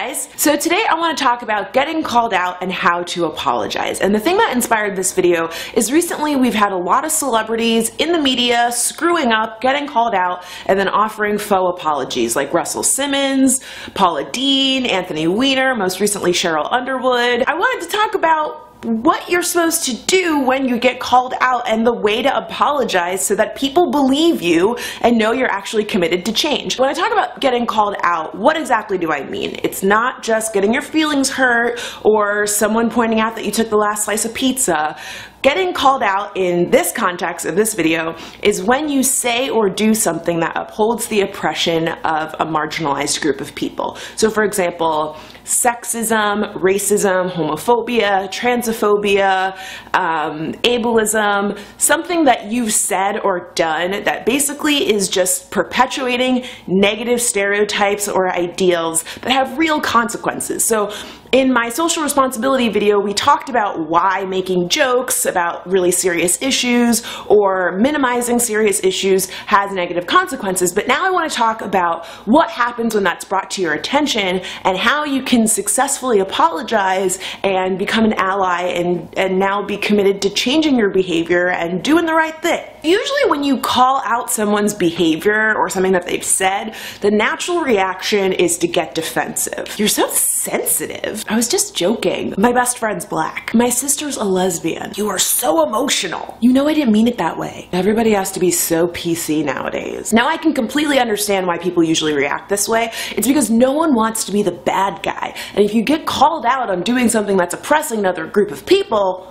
guys! So today I want to talk about getting called out and how to apologize. And the thing that inspired this video is recently we've had a lot of celebrities in the media screwing up, getting called out, and then offering faux apologies like Russell Simmons, Paula Deen, Anthony Weiner, most recently Cheryl Underwood. I wanted to talk about what you're supposed to do when you get called out and the way to apologize so that people believe you and know you're actually committed to change. When I talk about getting called out, what exactly do I mean? It's not just getting your feelings hurt or someone pointing out that you took the last slice of pizza. Getting called out in this context of this video is when you say or do something that upholds the oppression of a marginalized group of people. So for example, sexism, racism, homophobia, transphobia, ableism, something that you've said or done that basically is just perpetuating negative stereotypes or ideals that have real consequences. So in my social responsibility video, we talked about why making jokes about really serious issues or minimizing serious issues has negative consequences. But now I want to talk about what happens when that's brought to your attention and how you can successfully apologize and become an ally and now be committed to changing your behavior and doing the right thing. Usually when you call out someone's behavior or something that they've said, the natural reaction is to get defensive. You're so sensitive. I was just joking. My best friend's black. My sister's a lesbian. You are so emotional. You know I didn't mean it that way. Everybody has to be so PC nowadays. Now I can completely understand why people usually react this way. It's because no one wants to be the bad guy. And if you get called out on doing something that's oppressing another group of people,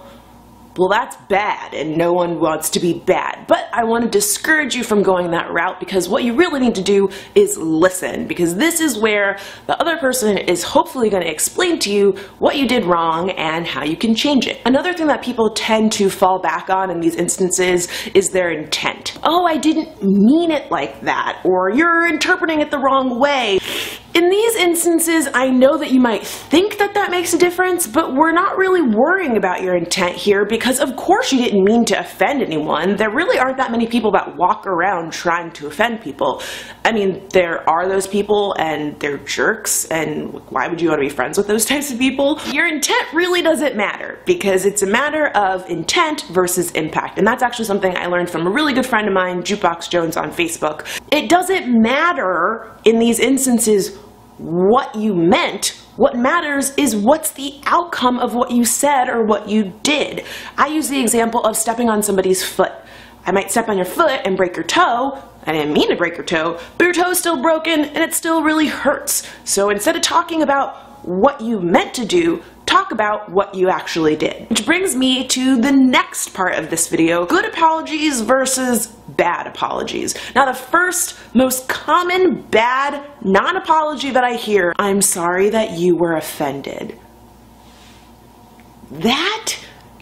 well, that's bad, and no one wants to be bad. But I want to discourage you from going that route because what you really need to do is listen, because this is where the other person is hopefully going to explain to you what you did wrong and how you can change it. Another thing that people tend to fall back on in these instances is their intent. Oh, I didn't mean it like that, or you're interpreting it the wrong way. In these instances, I know that you might think that that makes a difference, but we're not really worrying about your intent here because of course you didn't mean to offend anyone. There really aren't that many people that walk around trying to offend people. I mean, there are those people and they're jerks, and why would you want to be friends with those types of people? Your intent really doesn't matter because it's a matter of intent versus impact, and that's actually something I learned from a really good friend of mine, Jukebox Jones on Facebook. It doesn't matter in these instances what you meant. What matters is what's the outcome of what you said or what you did. I use the example of stepping on somebody's foot. I might step on your foot and break your toe. I didn't mean to break your toe, but your toe is still broken and it still really hurts. So instead of talking about what you meant to do, talk about what you actually did. Which brings me to the next part of this video, good apologies versus bad apologies. Now the first most common bad non-apology that I hear, I'm sorry that you were offended. That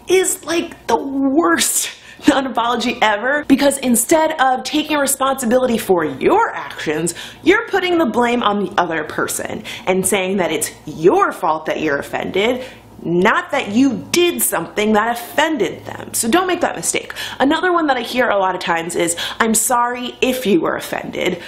is like the worst non-apology ever, because instead of taking responsibility for your actions, you're putting the blame on the other person and saying that it's your fault that you're offended, not that you did something that offended them. So don't make that mistake. Another one that I hear a lot of times is, I'm sorry if you were offended.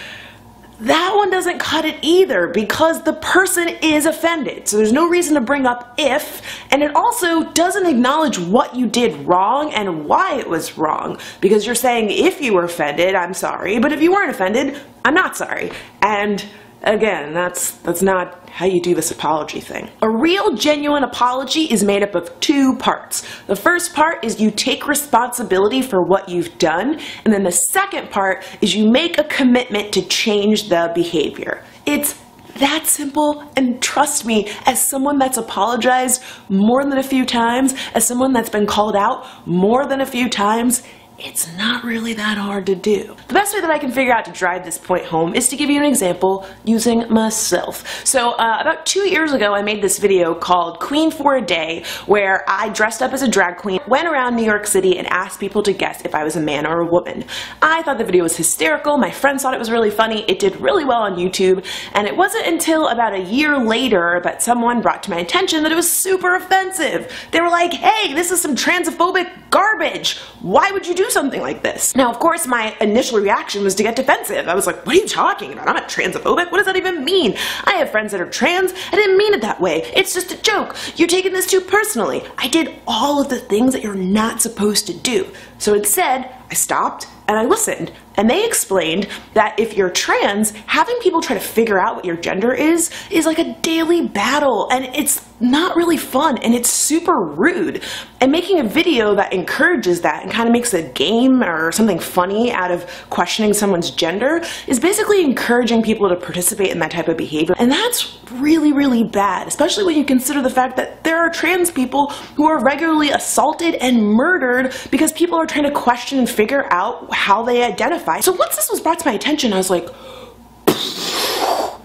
That one doesn't cut it either because the person is offended. So there's no reason to bring up if, and it also doesn't acknowledge what you did wrong and why it was wrong. Because you're saying if you were offended, I'm sorry, but if you weren't offended, I'm not sorry. And again, that's not how you do this apology thing. A real genuine apology is made up of two parts. The first part is you take responsibility for what you've done, and then the second part is you make a commitment to change the behavior. It's that simple, and trust me, as someone that's apologized more than a few times, as someone that's been called out more than a few times, it's not really that hard to do. The best way that I can figure out to drive this point home is to give you an example using myself. So about 2 years ago, I made this video called Queen for a Day, where I dressed up as a drag queen, went around New York City and asked people to guess if I was a man or a woman. I thought the video was hysterical. My friends thought it was really funny. It did really well on YouTube, and it wasn't until about a year later that someone brought to my attention that it was super offensive. They were like, hey, this is some transphobic garbage. Why would you do something like this. Now, of course, my initial reaction was to get defensive. I was like, what are you talking about? I'm not transphobic. What does that even mean? I have friends that are trans. I didn't mean it that way. It's just a joke. You're taking this too personally. I did all of the things that you're not supposed to do. So instead, I stopped and I listened. And they explained that if you're trans, having people try to figure out what your gender is like a daily battle, and it's not really fun, and it's super rude. And making a video that encourages that and kind of makes a game or something funny out of questioning someone's gender is basically encouraging people to participate in that type of behavior. And that's really, really bad, especially when you consider the fact that there are trans people who are regularly assaulted and murdered because people are trying to question and figure out how they identify. So once this was brought to my attention, I was like,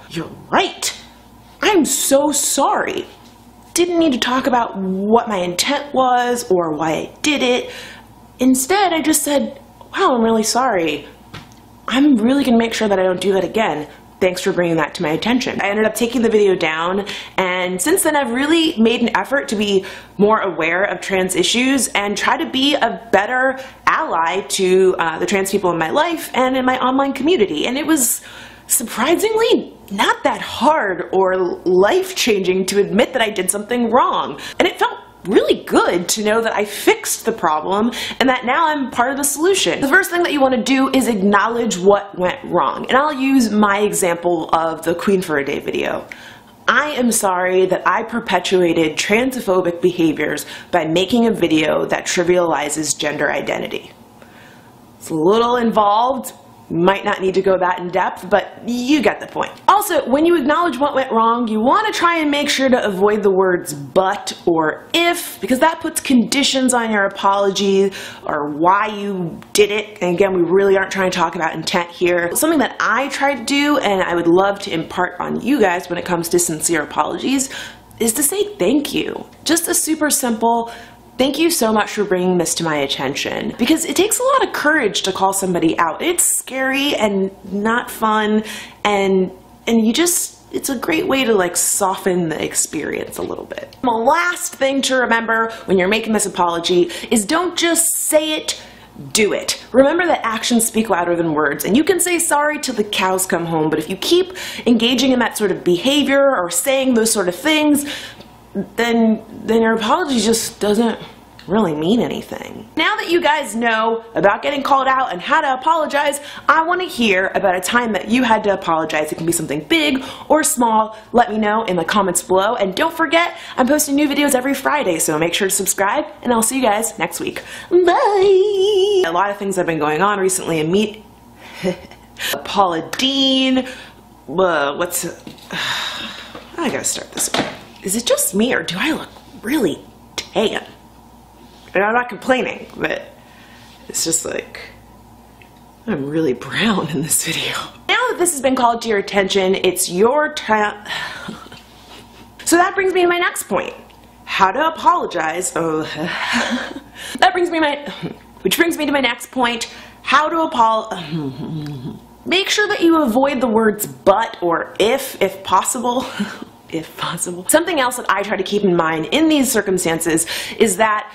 you're right. I'm so sorry. Didn't need to talk about what my intent was or why I did it. Instead, I just said, wow, I'm really sorry. I'm really gonna make sure that I don't do that again. Thanks for bringing that to my attention. I ended up taking the video down, and since then I've really made an effort to be more aware of trans issues and try to be a better ally to the trans people in my life and in my online community. And it was surprisingly not that hard or life-changing to admit that I did something wrong. And it felt really good to know that I fixed the problem and that now I'm part of the solution. The first thing that you want to do is acknowledge what went wrong. And I'll use my example of the Queen for a Day video. I am sorry that I perpetuated transphobic behaviors by making a video that trivializes gender identity. It's a little involved. Might not need to go that in depth, but you get the point. Also, when you acknowledge what went wrong, you want to try and make sure to avoid the words but or if, because that puts conditions on your apology or why you did it. And again, we really aren't trying to talk about intent here. Something that I try to do, and I would love to impart on you guys when it comes to sincere apologies, is to say thank you. Just a super simple, thank you so much for bringing this to my attention, because it takes a lot of courage to call somebody out. It's scary and not fun, and it's a great way to like soften the experience a little bit. The last thing to remember when you're making this apology is don't just say it, do it. Remember that actions speak louder than words, and you can say sorry till the cows come home, but if you keep engaging in that sort of behavior or saying those sort of things, then your apology just doesn't really mean anything. Now that you guys know about getting called out and how to apologize, I want to hear about a time that you had to apologize. It can be something big or small. Let me know in the comments below, and don't forget, I'm posting new videos every Friday, so make sure to subscribe, and I'll see you guys next week. Bye! A lot of things have been going on recently in me. Paula Dean, I gotta start this again. Is it just me, or do I look really tan? And I'm not complaining, but it's just like, I'm really brown in this video. Now that this has been called to your attention, it's your time. So that brings me to my next point. How to apologize. Which brings me to my next point. How to apologize. Make sure that you avoid the words but or if possible. If possible. Something else that I try to keep in mind in these circumstances is that